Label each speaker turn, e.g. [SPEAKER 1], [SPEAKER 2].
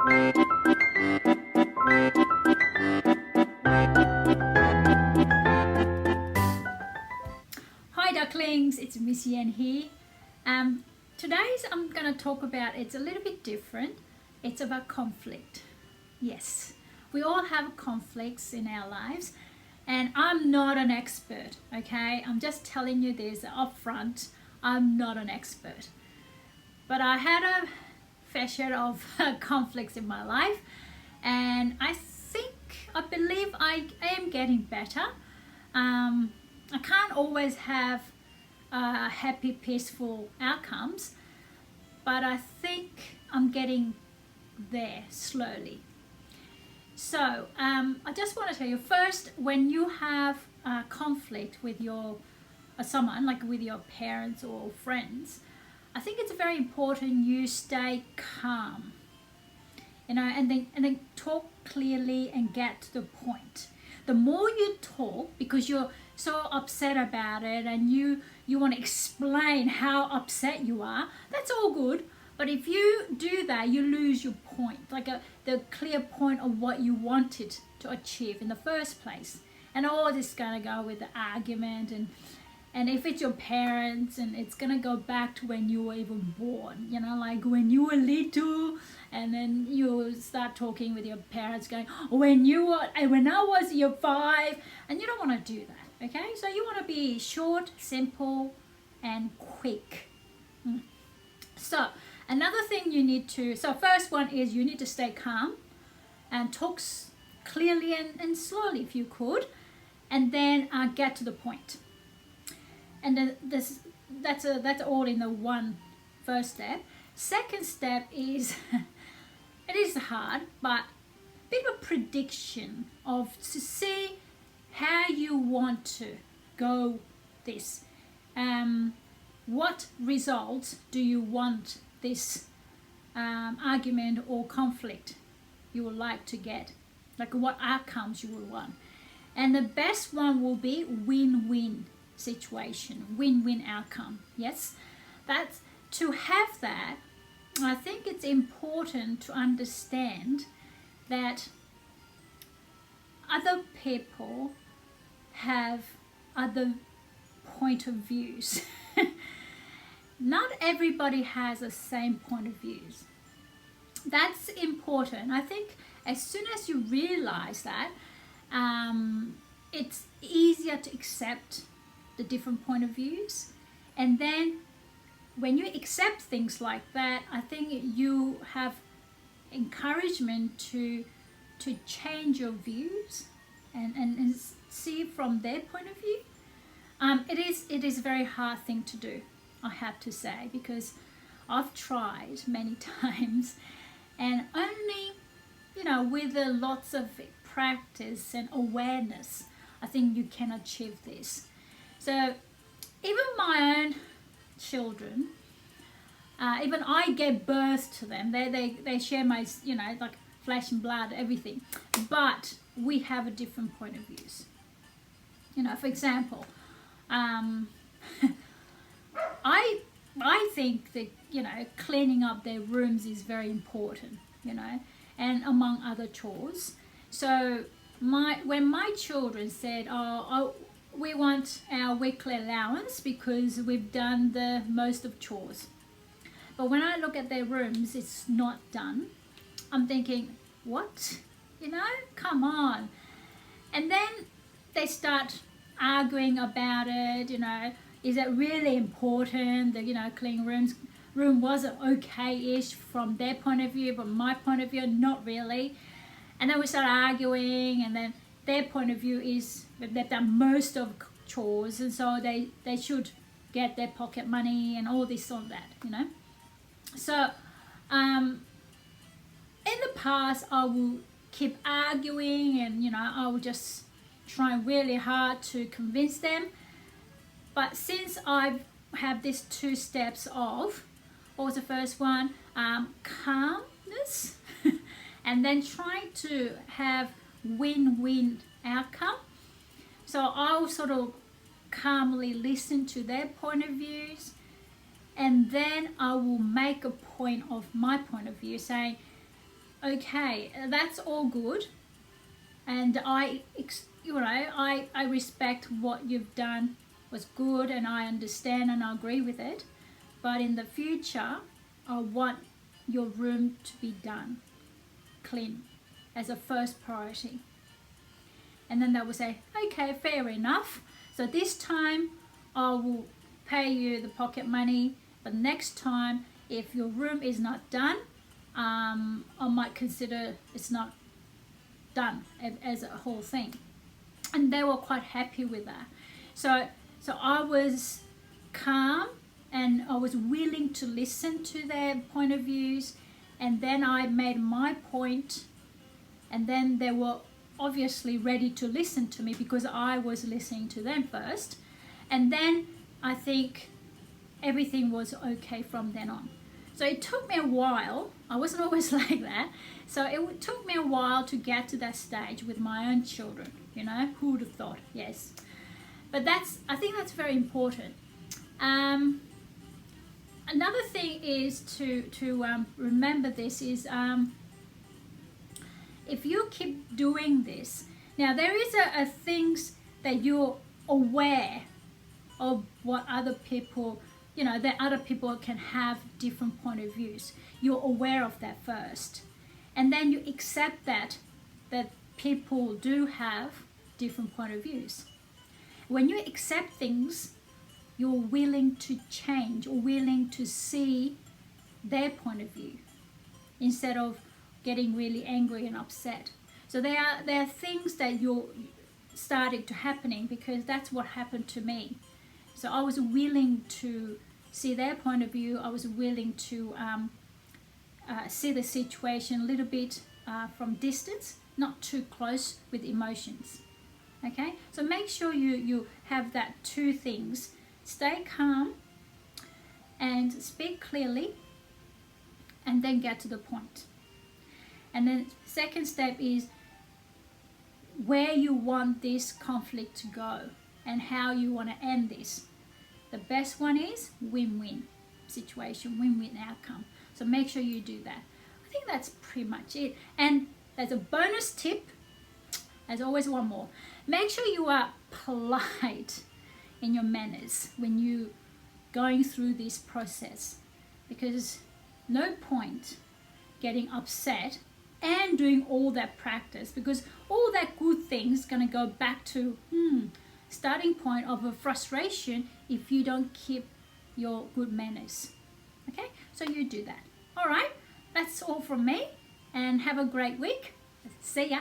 [SPEAKER 1] Hi ducklings, it's Ms.Yen here. Today's I'm going to talk about, it's a little bit different. It's about conflict. Yes, we all have conflicts in our lives, and I'm not an expert, okay? I'm just telling you this up front. I'm not an expert. But I had a fair share of conflicts in my life, and I believe I am getting better. I can't always have happy, peaceful outcomes, but I think I'm getting there slowly. So I just want to tell you first, when you have a conflict with your someone, like with your parents or friends, I think it's very important you stay calm, you know, and then talk clearly and get to the point. The more you talk, because you're so upset about it and you want to explain how upset you are, that's all good. But if you do that, you lose your point, like the clear point of what you wanted to achieve in the first place. And all this is going to go with the argument, and if it's your parents, and it's going to go back to when you were even born, you know, like when you were little, and then you start talking with your parents going, when I was year 5, and you don't want to do that, okay? So you want to be short, simple, and quick. So another thing you need to, so first one is you need to stay calm and talk clearly and slowly if you could, and then get to the point. And then that's all in the one first step. Second step is, it is hard, but a bit of a prediction to see how you want to go this. What results do you want this argument or conflict you would like to get? Like what outcomes you will want. And the best one will be win-win situation, win-win outcome. Yes, that's to have that. I think it's important to understand that other people have other point of views. Not everybody has the same point of views. That's important. I think as soon as you realize that, it's easier to accept the different point of views. And then when you accept things like that, I think you have encouragement to change your views and see from their point of view. It is a very hard thing to do, I have to say, because I've tried many times, and only, you know, with lots of practice and awareness, I think you can achieve this. So even my own children, even I gave birth to them. They share my, you know, like flesh and blood, everything. But we have a different point of views. You know, for example, I think that, you know, cleaning up their rooms is very important, you know, and among other chores. So when my children said, we want our weekly allowance because we've done the most of chores, but when I look at their rooms, it's not done, I'm thinking, what? You know, come on. And then they start arguing about it, you know, is it really important that, you know, cleaning room wasn't okay-ish from their point of view, but my point of view, not really. And then we start arguing, and then their point of view is that they've done most of chores, and so they should get their pocket money and all this and that, you know. So in the past, I will keep arguing, and, you know, I will just try really hard to convince them. But since I have these 2 steps of, what was the first one? Calmness, and then trying to have win-win outcome. So I'll sort of calmly listen to their point of views, and then I will make a point of my point of view, saying, okay, that's all good, and I respect what you've done was good, and I understand and I agree with it, but in the future I want your room to be done clean as a first priority. And then they will say, okay, fair enough, so this time I will pay you the pocket money, but next time if your room is not done, I might consider it's not done as a whole thing. And they were quite happy with that. So I was calm, and I was willing to listen to their point of views, and then I made my point, and then they were obviously ready to listen to me because I was listening to them first. And then I think everything was okay from then on. So it took me a while. I wasn't always like that. So it took me a while to get to that stage with my own children. You know, who would have thought? Yes. But I think that's very important. Another thing is to remember this is if you keep doing this, now there is a things that you're aware of what other people, that other people can have different point of views. You're aware of that first, and then you accept that people do have different point of views. When you accept things, you're willing to change or willing to see their point of view instead of getting really angry and upset. So there are things that you're starting to happening because that's what happened to me. So I was willing to see their point of view. I was willing to see the situation a little bit from distance, not too close with emotions. Okay, so make sure you have that two things. Stay calm and speak clearly, and then get to the point. And then second step is where you want this conflict to go and how you want to end this. The best one is win-win situation, win-win outcome. So make sure you do that. I think that's pretty much it. And there's a bonus tip. There's always one more. Make sure you are polite in your manners when you're going through this process, because no point getting upset and doing all that practice, because all that good things going to go back to starting point of a frustration if you don't keep your good manners. Okay, so you do that. All right, that's all from me, and have a great week. See ya.